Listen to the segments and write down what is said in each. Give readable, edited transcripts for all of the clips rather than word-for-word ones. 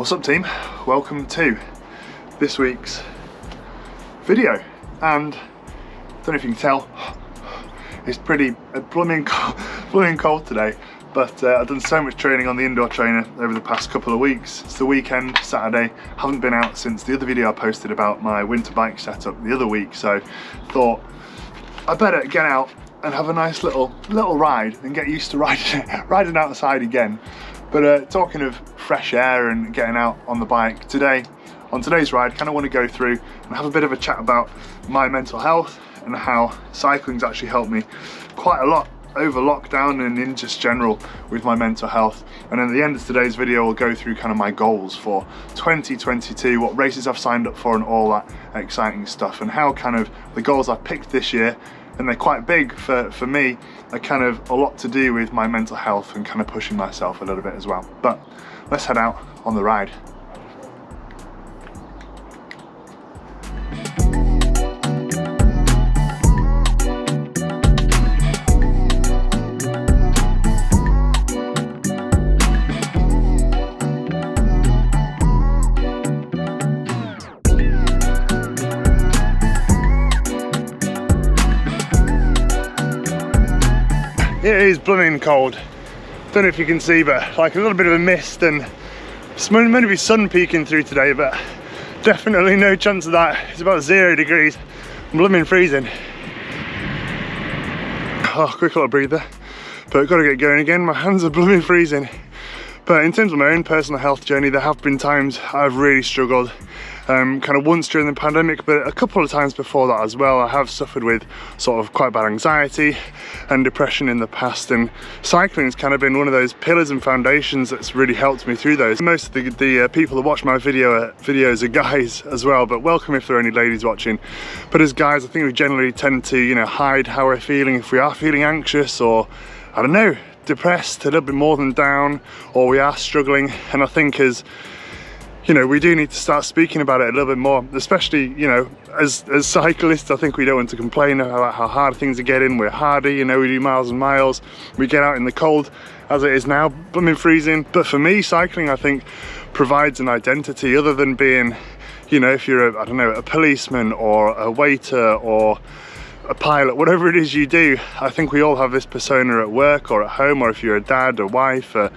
What's up team? Welcome to this week's video, and I don't know if you can tell, it's pretty blooming cold today, but I've done so much training on the indoor trainer over the past couple of weeks. It's the weekend, Saturday, haven't been out since the other video I posted about my winter bike setup the other week, so thought I better get out and have a nice little ride and get used to riding outside again. But talking of fresh air and getting out on the bike, on today's ride, kind of want to go through and have a bit of a chat about my mental health and how cycling's actually helped me quite a lot over lockdown and in just general with my mental health. And at the end of today's video, we'll go through kind of my goals for 2022, what races I've signed up for and all that exciting stuff, and how kind of the goals I've picked this year, and they're quite big for me, are kind of a lot to do with my mental health and kind of pushing myself a little bit as well. But let's head out on the ride. It is blooming cold. Don't know if you can see, but like a little bit of a mist, and it's meant to be sun peeking through today, but definitely no chance of that. It's about 0 degrees. I'm blooming freezing. Oh, quick little breather, but gotta get going again. My hands are blooming freezing. But in terms of my own personal health journey, there have been times I've really struggled. Kind of once during the pandemic, but a couple of times before that as well. I have suffered with sort of quite bad anxiety and depression in the past, and cycling has kind of been one of those pillars and foundations that's really helped me through those. Most of the people that watch my videos are guys as well, but welcome if there are any ladies watching. But as guys, I think we generally tend to, you know, hide how we're feeling if we are feeling anxious or, I don't know, depressed a little bit more than down, or we are struggling. And I think as you know, we do need to start speaking about it a little bit more, especially, you know, as cyclists. I think we don't want to complain about how hard things are getting. We're hardy, you know, we do miles and miles. We get out in the cold as it is now, blooming freezing. But for me, cycling, I think, provides an identity other than being, you know, if you're I don't know, a policeman or a waiter or a pilot, whatever it is you do. I think we all have this persona at work or at home, or if you're a dad, a wife, a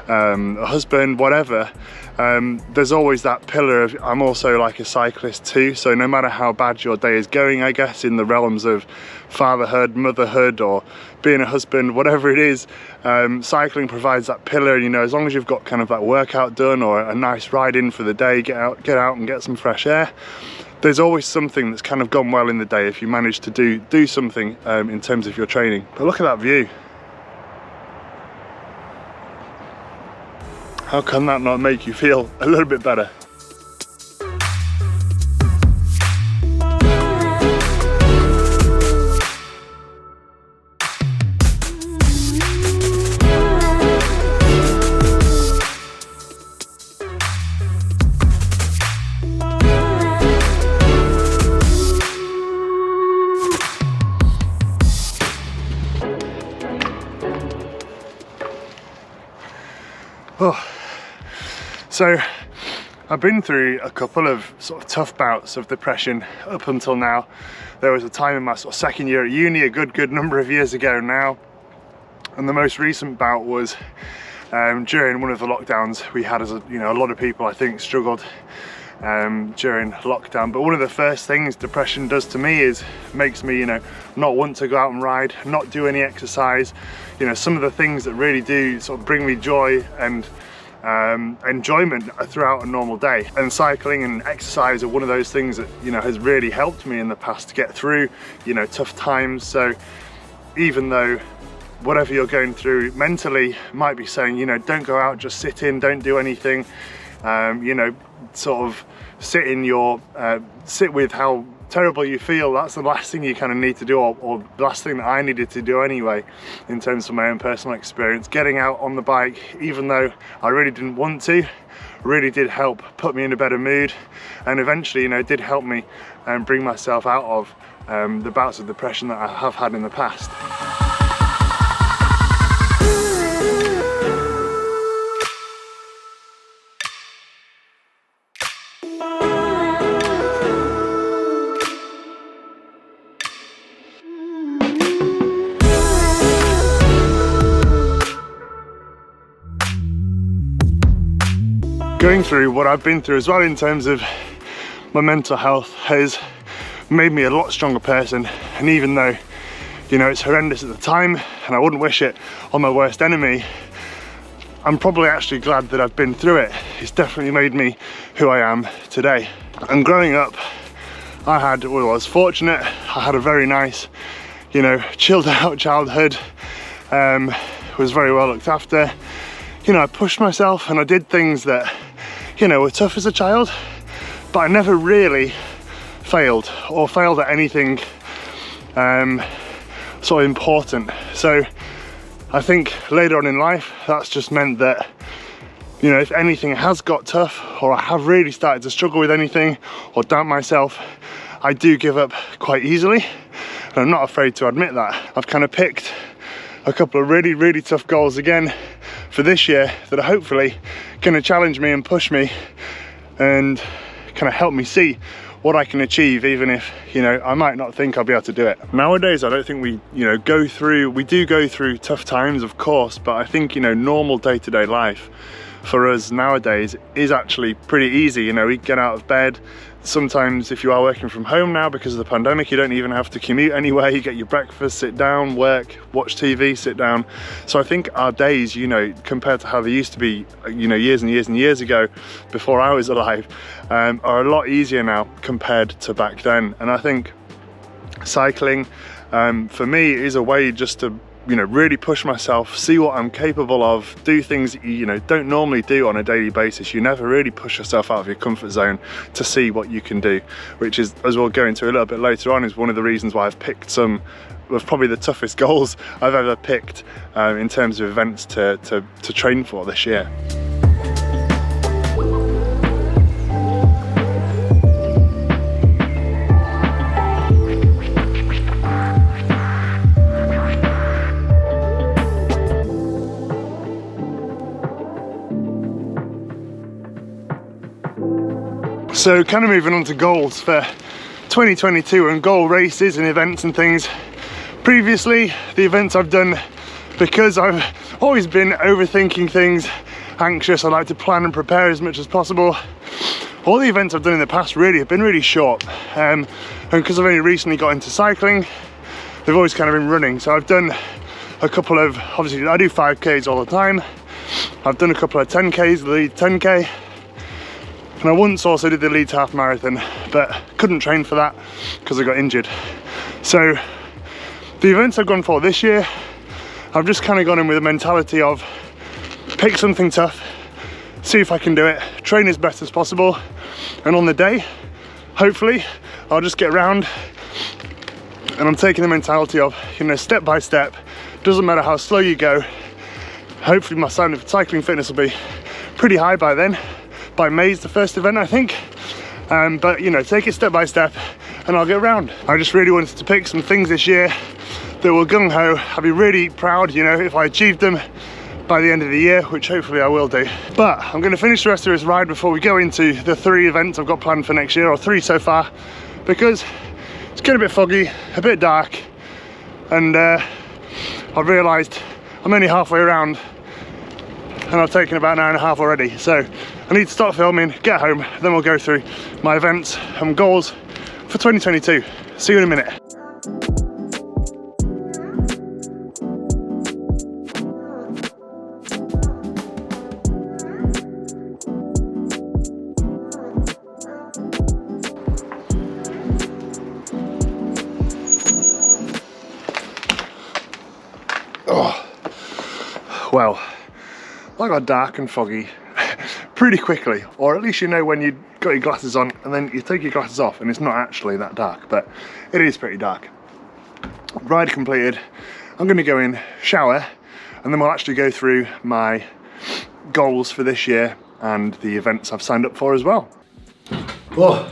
husband, whatever. There's always that pillar of, I'm also like a cyclist too. So no matter how bad your day is going, I guess, in the realms of fatherhood, motherhood, or being a husband, whatever it is, cycling provides that pillar. You know, as long as you've got kind of that workout done or a nice ride in for the day, get out and get some fresh air. There's always something that's kind of gone well in the day if you manage to do something in terms of your training. But look at that view. How can that not make you feel a little bit better? Oh. So I've been through a couple of sort of tough bouts of depression up until now. There was a time in my sort of second year at uni, a good number of years ago now, and the most recent bout was during one of the lockdowns we had. As a lot of people, I think, struggled during lockdown. But one of the first things depression does to me is makes me, you know, not want to go out and ride, not do any exercise. You know, some of the things that really do sort of bring me joy and enjoyment throughout a normal day. And cycling and exercise are one of those things that, you know, has really helped me in the past to get through, you know, tough times. So even though whatever you're going through mentally might be saying, you know, don't go out, just sit in, don't do anything, you know, sort of sit with how terrible you feel. That's the last thing you kind of need to do, or the last thing that I needed to do anyway, in terms of my own personal experience. Getting out on the bike, even though I really didn't want to, really did help put me in a better mood, and eventually, you know, did help me bring myself out of the bouts of depression that I have had in the past. going through what I've been through as well in terms of my mental health has made me a lot stronger person. And even though, you know, it's horrendous at the time and I wouldn't wish it on my worst enemy, I'm probably actually glad that I've been through it. It's definitely made me who I am today. And growing up, I was fortunate. I had a very nice, you know, chilled out childhood. Was very well looked after. You know, I pushed myself and I did things that, you know, were tough as a child, but I never really failed at anything sort of important. So I think later on in life, that's just meant that, you know, if anything has got tough or I have really started to struggle with anything or doubt myself, I do give up quite easily. And I'm not afraid to admit that. I've kind of picked a couple of really tough goals again for this year that are hopefully going to challenge me and push me and kind of help me see what I can achieve, even if, you know, I might not think I'll be able to do it. Nowadays, I don't think we do go through tough times, of course, but I think, you know, normal day-to-day life for us nowadays is actually pretty easy. You know, we get out of bed. Sometimes if you are working from home now because of the pandemic, you don't even have to commute anywhere. You get your breakfast, sit down, work, watch TV, sit down. So I think our days, you know, compared to how they used to be, you know, years and years and years ago before I was alive, are a lot easier now compared to back then. And I think cycling for me is a way just to, you know, really push myself, see what I'm capable of, do things that you know, don't normally do on a daily basis. You never really push yourself out of your comfort zone to see what you can do, which is, as we'll go into a little bit later on, is one of the reasons why I've picked some of probably the toughest goals I've ever picked in terms of events to train for this year. So kind of moving on to goals for 2022 and goal races and events and things. Previously, the events I've done, because I've always been overthinking things, anxious, I like to plan and prepare as much as possible. All the events I've done in the past really have been really short. And because I've only recently got into cycling, they've always kind of been running. So I've done a couple of, obviously I do 5Ks all the time. I've done a couple of 10Ks, the lead 10K. And I once also did the Leeds half marathon, but couldn't train for that because I got injured. So the events I've gone for this year, I've just kind of gone in with a mentality of pick something tough, see if I can do it, train as best as possible, and on the day, hopefully, I'll just get around. And I'm taking the mentality of, you know, step by step, doesn't matter how slow you go, hopefully my cycling fitness will be pretty high by then. By May's the first event, I think. But you know, take it step by step and I'll get around. I just really wanted to pick some things this year that were gung-ho. I'd be really proud, you know, if I achieved them by the end of the year, which hopefully I will do. But I'm going to finish the rest of this ride before we go into the 3 events I've got planned for next year, or 3 so far, because it's getting a bit foggy, a bit dark, and I've realised I'm only halfway around and I've taken about an hour and a half already. So I need to stop filming, get home, then we'll go through my events and goals for 2022. See you in a minute. Oh, well, that got dark and foggy pretty quickly, or at least you know when you got your glasses on and then you take your glasses off and it's not actually that dark, but it is pretty dark. Ride completed. I'm going to go in, shower, and then we'll actually go through my goals for this year and the events I've signed up for as well. Oh,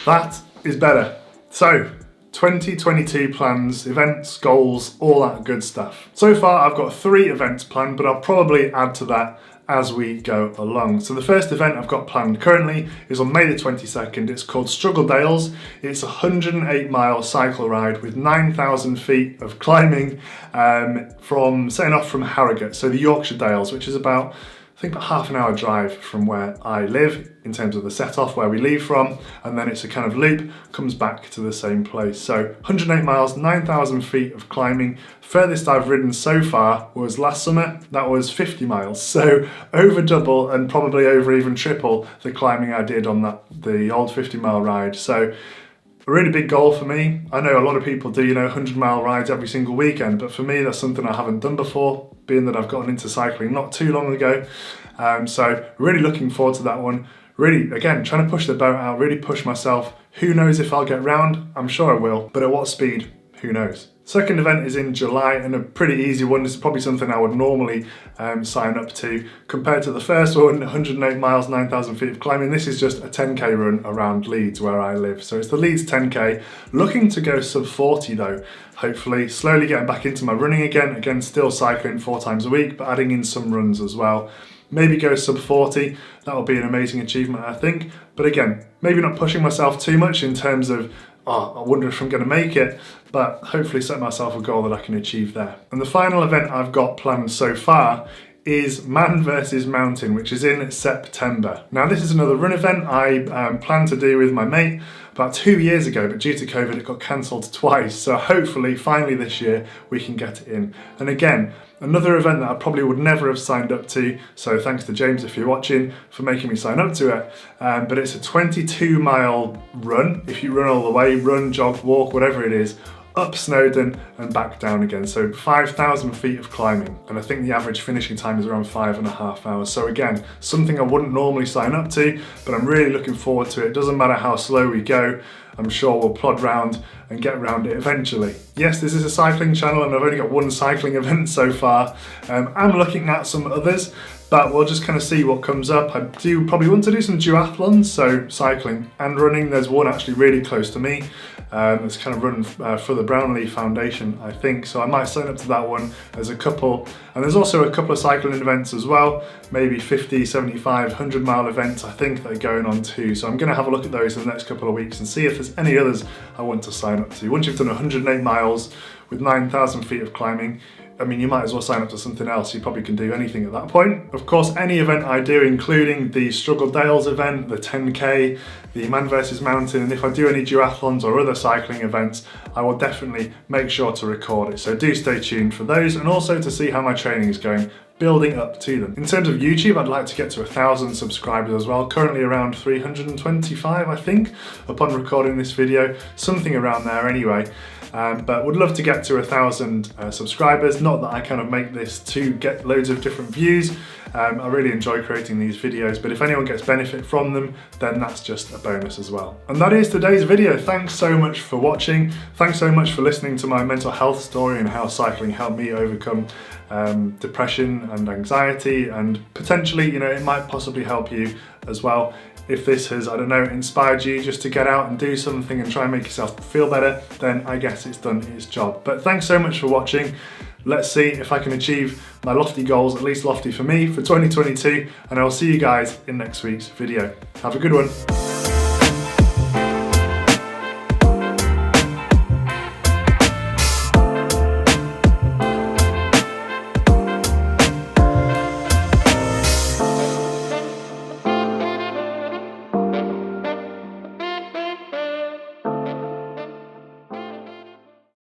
that is better. So 2022 plans, events, goals, all that good stuff. So far I've got 3 events planned, but I'll probably add to that as we go along. So the first event I've got planned currently is on May the 22nd. It's called Struggle Dales. It's a 108-mile cycle ride with 9,000 feet of climbing from setting off from Harrogate, so the Yorkshire Dales, which is about I think about half an hour drive from where I live in terms of the set off where we leave from, and then it's a kind of loop, comes back to the same place. So 108 miles, 9,000 feet of climbing. Furthest I've ridden so far was last summer, that was 50 miles. So over double and probably over even triple the climbing I did on the old 50-mile ride. So a really big goal for me. I know a lot of people do, 100-mile rides every single weekend, but for me that's something I haven't done before, being that I've gotten into cycling not too long ago. So really looking forward to that one. Really, again, trying to push the boat out, really push myself. Who knows if I'll get round? I'm sure I will, but at what speed? Who knows? Second event is in July, and a pretty easy one. This is probably something I would normally sign up to. Compared to the first one, 108 miles, 9,000 feet of climbing, this is just a 10k run around Leeds where I live. So it's the Leeds 10k, looking to go sub 40 though, hopefully. Slowly getting back into my running again. Again, still cycling 4 times a week, but adding in some runs as well. Maybe go sub 40, that would be an amazing achievement I think. But again, maybe not pushing myself too much in terms of, I wonder if I'm going to make it, but hopefully set myself a goal that I can achieve there. And the final event I've got planned so far is Man vs Mountain, which is in September. Now this is another run event I planned to do with my mate about 2 years ago, but due to COVID it got cancelled twice. So hopefully, finally this year, we can get it in. And again, another event that I probably would never have signed up to, so thanks to James if you're watching for making me sign up to it. But it's a 22-mile run, if you run all the way, run, jog, walk, whatever it is, up Snowdon and back down again. So 5,000 feet of climbing. And I think the average finishing time is around 5.5 hours. So again, something I wouldn't normally sign up to, but I'm really looking forward to it. It doesn't matter how slow we go, I'm sure we'll plod round and get around it eventually. Yes, this is a cycling channel and I've only got one cycling event so far. I'm looking at some others, but we'll just kind of see what comes up. I do probably want to do some duathlons, so cycling and running. There's one actually really close to me. It's kind of run for the Brownlee Foundation, I think, so I might sign up to that one as a couple. And there's also a couple of cycling events as well, maybe 50, 75, 100 mile events I think that are going on too. So I'm going to have a look at those in the next couple of weeks and see if there's any others I want to sign up to. Once you've done 108 miles with 9,000 feet of climbing, I mean, you might as well sign up to something else. You probably can do anything at that point. Of course, any event I do, including the Struggle Dales event, the 10K, the Man vs Mountain, and if I do any duathlons or other cycling events, I will definitely make sure to record it. So do stay tuned for those, and also to see how my training is going, building up to them. In terms of YouTube, I'd like to get to 1,000 subscribers as well. Currently around 325, I think, upon recording this video, something around there anyway. But would love to get to 1,000 subscribers. Not that I kind of make this to get loads of different views. I really enjoy creating these videos, but if anyone gets benefit from them, then that's just a bonus as well. And that is today's video. Thanks so much for watching. Thanks so much for listening to my mental health story and how cycling helped me overcome depression and anxiety, and potentially, it might possibly help you as well. If this has, I don't know, inspired you just to get out and do something and try and make yourself feel better, then I guess it's done its job. But thanks so much for watching. Let's see if I can achieve my lofty goals, at least lofty for me, for 2022, and I'll see you guys in next week's video. Have a good one.